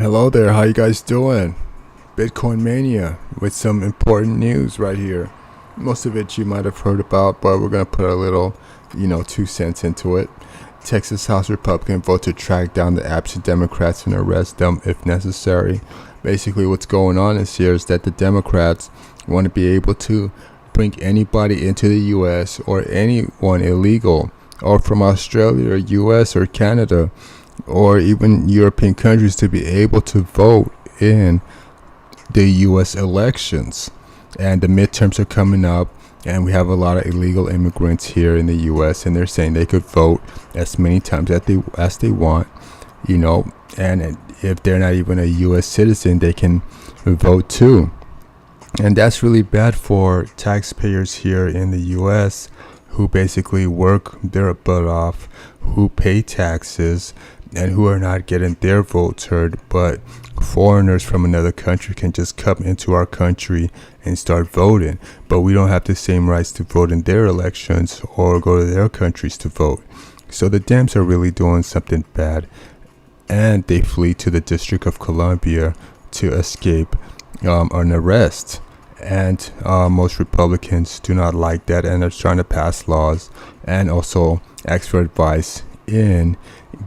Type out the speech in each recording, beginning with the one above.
Hello there, how you guys doing? Bitcoin Mania with some important news right here. Most of it you might have heard about, but we're going to put a little, 2 cents into it. Texas House Republican vote to track down the absent Democrats and arrest them if necessary. Basically what's going on is that the Democrats want to be able to bring anybody into the U.S. or anyone illegal or from Australia or U.S. or Canada or even European countries to be able to vote in the U.S. elections. And the midterms are coming up, and we have a lot of illegal immigrants here in the U.S., and they're saying they could vote as many times as they want, and if they're not even a U.S. citizen, they can vote too. And that's really bad for taxpayers here in the U.S. who basically work their butt off, who pay taxes, and who are not getting their votes heard, but foreigners from another country can just come into our country and start voting, but we don't have the same rights to vote in their elections or go to their countries to vote. So the DEMS are really doing something bad, and they flee to the District of Columbia to escape an arrest. And most Republicans do not like that, and are trying to pass laws and also ask for advice in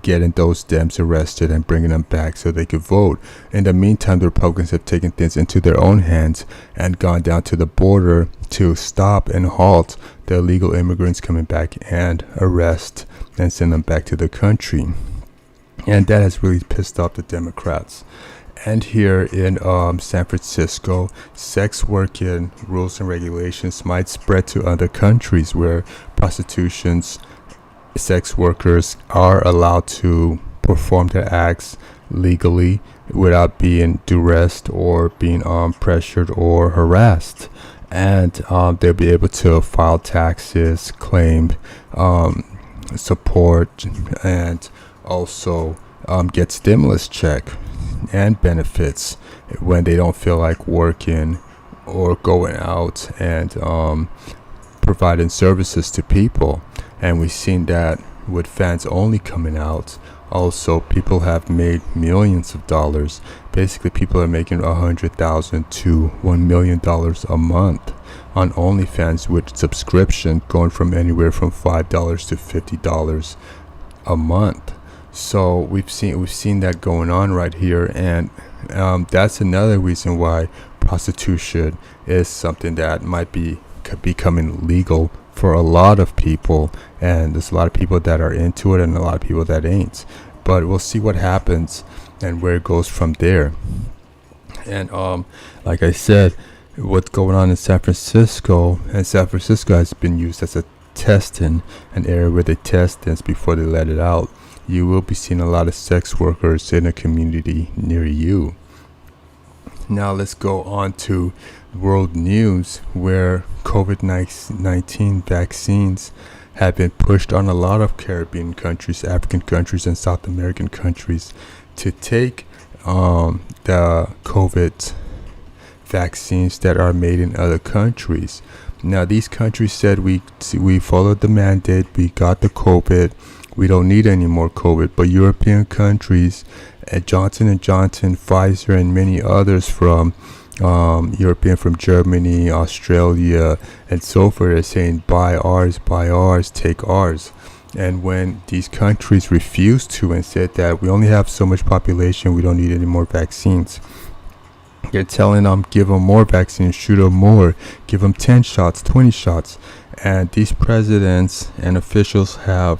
getting those Dems arrested and bringing them back so they could vote. In the meantime, the Republicans have taken things into their own hands and gone down to the border to stop and halt the illegal immigrants coming back and arrest and send them back to the country. And that has really pissed off the Democrats. And here in San Francisco, sex working rules and regulations might spread to other countries where sex workers are allowed to perform their acts legally without being duressed or being pressured or harassed. And they'll be able to file taxes, claim support, and also get stimulus check and benefits when they don't feel like working or going out and providing services to people. And we've seen that with fans only coming out. Also, people have made millions of dollars. Basically, people are making $100,000 to $1 million a month on OnlyFans, with subscription going from anywhere from $5 to $50 a month. So we've seen that going on right here, and that's another reason why prostitution is something that might be becoming legal for a lot of people, and there's a lot of people that are into it and a lot of people that ain't. But we'll see what happens and where it goes from there. And like I said, what's going on in San Francisco, and San Francisco has been used as an area where they test things before they let it out. You will be seeing a lot of sex workers in a community near you. Now let's go on to world news, where COVID-19 vaccines have been pushed on a lot of Caribbean countries, African countries, and South American countries to take the COVID vaccines that are made in other countries. Now these countries said we followed the mandate, we got the COVID, we don't need any more COVID. But European countries, Johnson & Johnson, Pfizer, and many others from from Germany, Australia, and so forth, are saying buy ours, take ours. And when these countries refused to and said that we only have so much population, we don't need any more vaccines, they're telling them give them more vaccines, shoot them more, give them 10 shots, 20 shots. And these presidents and officials have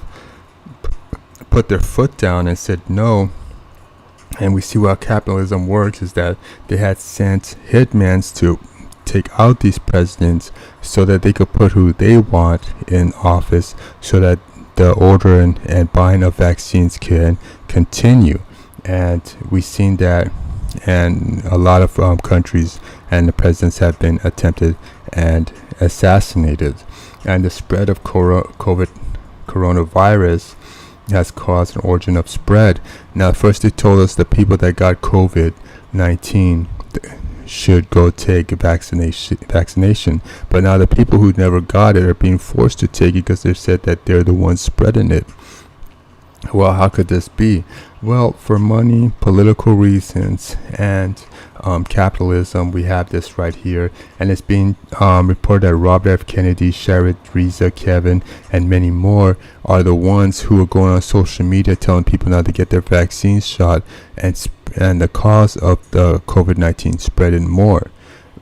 put their foot down and said no. And we see how capitalism works, is that they had sent hitmans to take out these presidents so that they could put who they want in office, so that the ordering and buying of vaccines can continue. And we've seen that, and a lot of countries and the presidents have been attempted and assassinated. And the spread of coronavirus has caused an origin of spread. Now, first they told us the people that got COVID-19 should go take a vaccination, but now the people who never got it are being forced to take it because they said that they're the ones spreading it. Well, how could this be? Well, for money, political reasons, and capitalism, we have this right here. And it's being reported that Robert F. Kennedy, Sherrod, Reza, Kevin, and many more are the ones who are going on social media telling people not to get their vaccine shot, and the cause of the COVID-19 spreading more.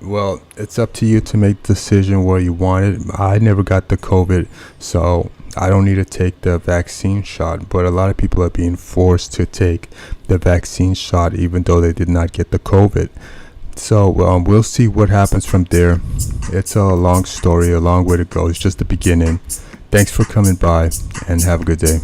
Well, it's up to you to make the decision where you want it. I never got the COVID, so I don't need to take the vaccine shot. But a lot of people are being forced to take the vaccine shot even though they did not get the COVID. So we'll see what happens from there. It's a long story, a long way to go. It's just the beginning. Thanks for coming by and have a good day.